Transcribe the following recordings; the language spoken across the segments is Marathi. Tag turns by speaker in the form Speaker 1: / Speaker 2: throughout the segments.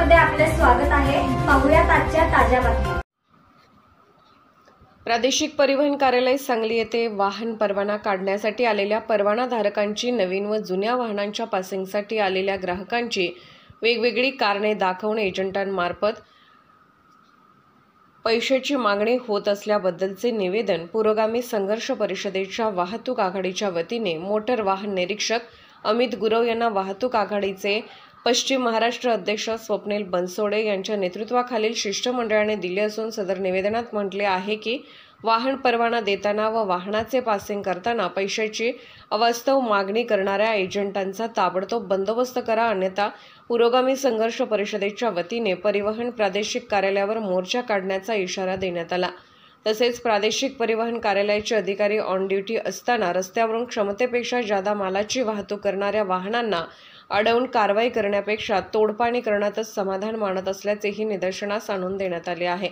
Speaker 1: मध्ये आपले स्वागत आहे। पाहूयात आजच्या ताज्या बातम्या।
Speaker 2: प्रादेशिक परिवहन कार्यालय सांगली येथे वाहन परवाना काढण्यासाठी आलेल्या परवानाधारकांची नवीन व जुन्या वाहनांच्या पासिंगसाठी आलेल्या ग्राहकांची वेगवेगळी कारणे दाखवून एजंटांमार्फत पैशाची मागणी होत असल्याबद्दलचे निवेदन पुरोगामी संघर्ष परिषदेच्या वाहतूक आघाडीच्या वतीने मोटर वाहन निरीक्षक अमित गुरव यांना वाहतूक आघाडीचे पश्चिम महाराष्ट्र अध्यक्ष स्वप्नील बनसोडे यांच्या नेतृत्वाखालील शिष्टमंडळाने दिले असून सदर निवेदनात म्हटले आहे की वाहन परवाना देताना व वाहनाचे पासिंग करताना पैशाची अवास्तव मागणी करणाऱ्या एजंटांचा ताबडतोब बंदोबस्त करा, अन्यथा पुरोगामी संघर्ष परिषदेच्या वतीने परिवहन प्रादेशिक कार्यालयावर मोर्चा काढण्याचा इशारा देण्यात आला। तसेच प्रादेशिक परिवहन कार्यालयाचे अधिकारी ऑन ड्युटी असताना रस्त्यावरून क्षमतेपेक्षा जादा मालाची वाहतूक करणाऱ्या वाहनांना अडवून कारवाई करण्यापेक्षा तोडपाणी करण्यातच समाधान मानत असल्याचेही निदर्शनास आणून देण्यात आले आहे।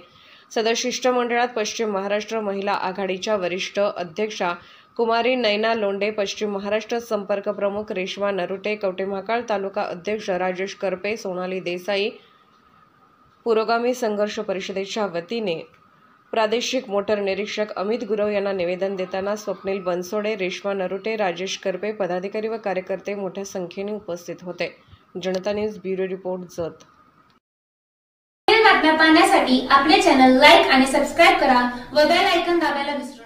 Speaker 2: सदर शिष्टमंडळात पश्चिम महाराष्ट्र महिला आघाडीच्या वरिष्ठ अध्यक्षा कुमारी नैना लोंढे, पश्चिम महाराष्ट्र संपर्क प्रमुख रेश्मा नरुटे, कवठेमहांकाळ तालुका अध्यक्ष राजेश करपे, सोनाली देसाई, पुरोगामी संघर्ष परिषदेच्या वतीने प्रादेशिक मोटर निरीक्षक अमित गुरव यांना निवेदन देताना स्वप्नील बनसोडे, रेश्मा नरुटे, राजेश करपे, पदाधिकारी व कार्यकर्ते मोठ्या संख्येने उपस्थित होते। जनता न्यूज ब्युरो रिपोर्ट, जत।
Speaker 1: बातम्या पाहण्यासाठी आपले चॅनल लाईक आणि सबस्क्राइब करा व बेल आयकॉन दाबायला विसरू नका।